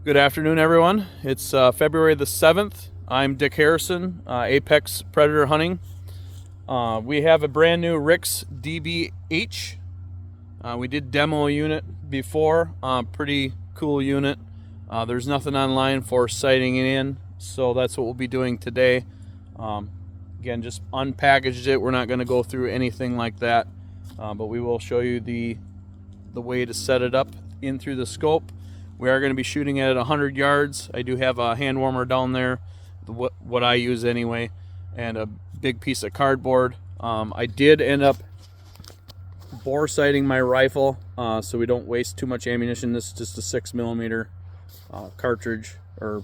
Good afternoon, everyone. It's February the 7th. I'm Dick Harrison, Apex Predator Hunting. We have a brand new RIX DBH. We did demo a unit before, pretty cool unit. There's nothing online for sighting it in, so that's what we'll be doing today. Again, just unpackaged it. We're not going to go through anything like that, but we will show you the way to set it up in through the scope. We are going to be shooting at 100 yards. I do have a hand warmer down there, what I use anyway, and a big piece of cardboard. I did end up bore sighting my rifle, so we don't waste too much ammunition. This is just a 6mm cartridge, or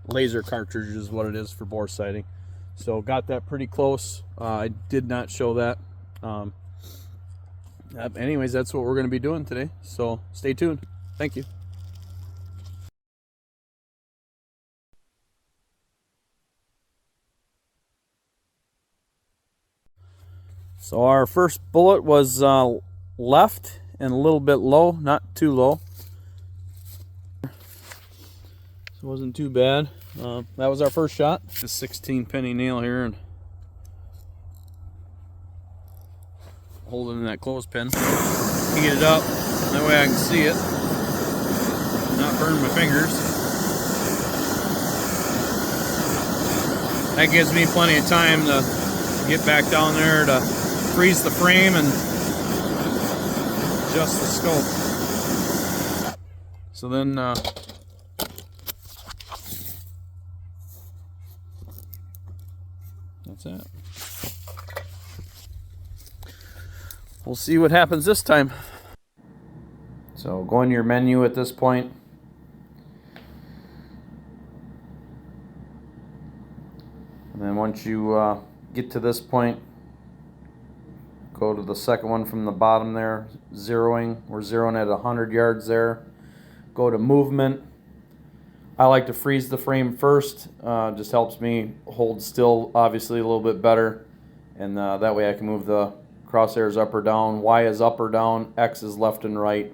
laser cartridge is what it is for bore sighting. So got that pretty close. I did not show that. Anyways, that's what we're going to be doing today. So stay tuned. Thank you. So our first bullet was left and a little bit low, not too low. So it wasn't too bad. That was our first shot. This 16 penny nail here, and holding in that clothespin. Heat it up, that way I can see it, not burn my fingers. That gives me plenty of time to get back down there to freeze the frame and adjust the scope. So then that's it. We'll see what happens this time. So go in your menu at this point. And then once you get to this point, go to the second one from the bottom there, zeroing. We're zeroing at 100 yards there. Go to movement. I like to freeze the frame first. Just helps me hold still, obviously, a little bit better. And that way I can move the crosshairs up or down. Y is up or down, X is left and right.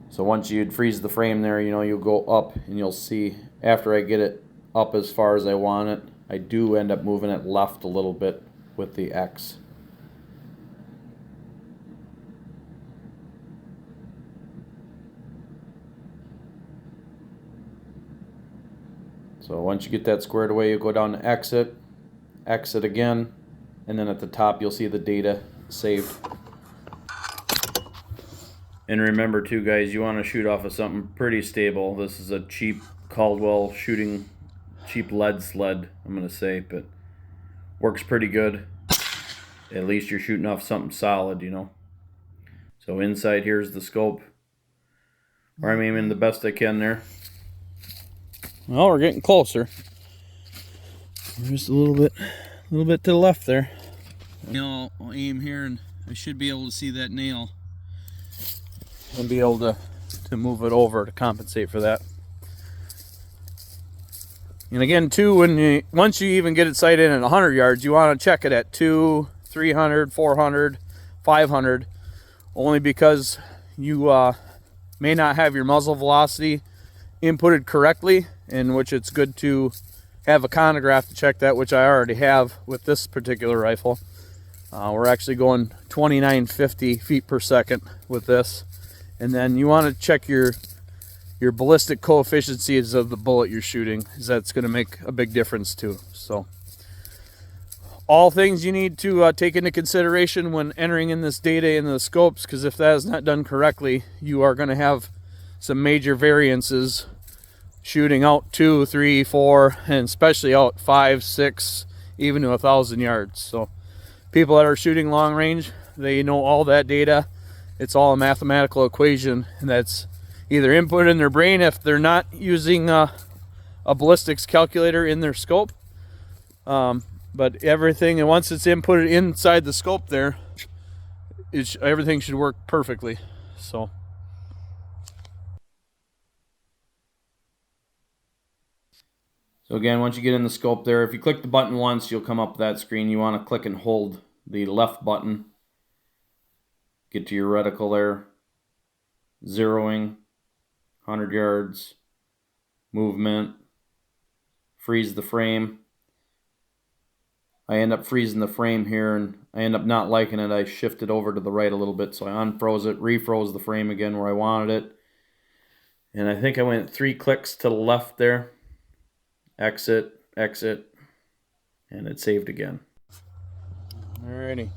So once you'd freeze the frame there, you know, you'll go up and you'll see after I get it up as far as I want it, I do end up moving it left a little bit with the X. So once you get that squared away, you go down to exit, exit again, and then at the top you'll see the data saved. And remember too, guys, you want to shoot off of something pretty stable. This is a cheap Caldwell shooting, cheap lead sled, I'm going to say, but works pretty good. At least you're shooting off something solid, you know. So inside here's the scope, where I'm aiming the best I can there. Well, we're getting closer. We're just a little bit to the left there. I'll aim here, and I should be able to see that nail. I'll be able to move it over to compensate for that. And again, too, once you even get it sighted in at 100 yards, you want to check it at 200, 300, 400, 500, only because you may not have your muzzle velocity inputted correctly, in which it's good to have a chronograph to check that, which I already have with this particular rifle. We're actually going 2950 feet per second with this. And then you want to check your ballistic coefficients of the bullet you're shooting, because that's going to make a big difference too. So all things you need to take into consideration when entering in this data into the scopes, because if that is not done correctly, you are going to have some major variances shooting out 2, 3, 4, and especially out 5, 6, even to 1,000 yards. So people that are shooting long range, they know all that data. It's all a mathematical equation, and that's either input in their brain if they're not using a ballistics calculator in their scope. But everything, and once it's inputted inside the scope there, everything should work perfectly. So again, once you get in the scope there, if you click the button once, you'll come up with that screen. You want to click and hold the left button. Get to your reticle there. Zeroing, 100 yards, movement, freeze the frame. I end up freezing the frame here, and I end up not liking it. I shifted over to the right a little bit, so I unfroze it, refroze the frame again where I wanted it. And I think I went 3 clicks to the left there. Exit, exit, and it saved again. Alrighty.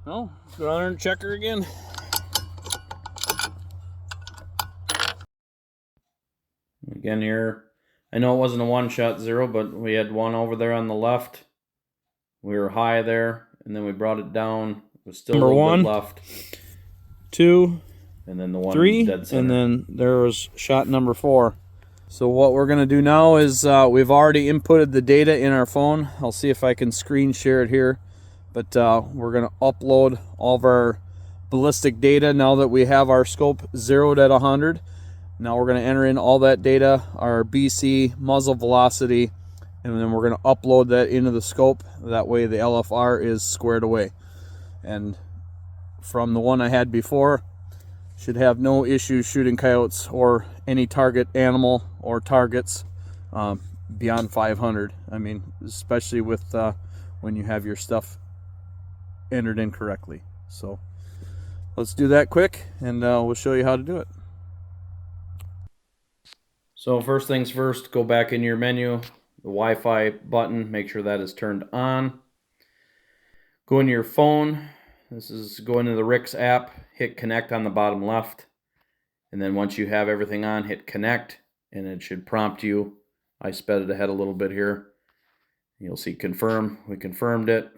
Well, go on and check her again. Again here, I know it wasn't a one-shot zero, but we had one over there on the left. We were high there, and then we brought it down. It was still number a little bit left. 2, and then the one 3, dead center. And then there was shot number 4. So what we're gonna do now is we've already inputted the data in our phone. I'll see if I can screen share it here. But we're going to upload all of our ballistic data now that we have our scope zeroed at 100. Now we're going to enter in all that data, our BC, muzzle velocity, and then we're going to upload that into the scope. That way the LFR is squared away. And from the one I had before, should have no issues shooting coyotes or any target animal or targets beyond 500. I mean, especially with when you have your stuff entered in correctly. So let's do that quick, and we'll show you how to do it. So first things first, go back in your menu, the Wi-Fi button, make sure that is turned on. Go into your phone. This is go into the RIX app, hit connect on the bottom left, and then once you have everything on, hit connect, and it should prompt you. I sped it ahead a little bit here. You'll see confirm. We confirmed it.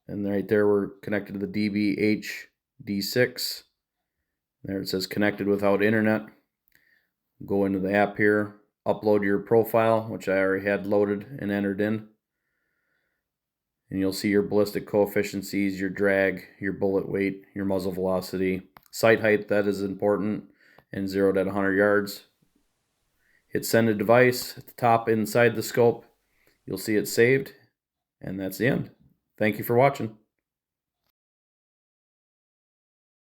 And right there, we're connected to the DBH D6. There it says connected without internet. Go into the app here, upload your profile, which I already had loaded and entered in. And you'll see your ballistic coefficiencies, your drag, your bullet weight, your muzzle velocity, sight height, that is important, and zeroed at 100 yards. Hit send to device at the top inside the scope. You'll see it saved, and that's the end. Thank you for watching.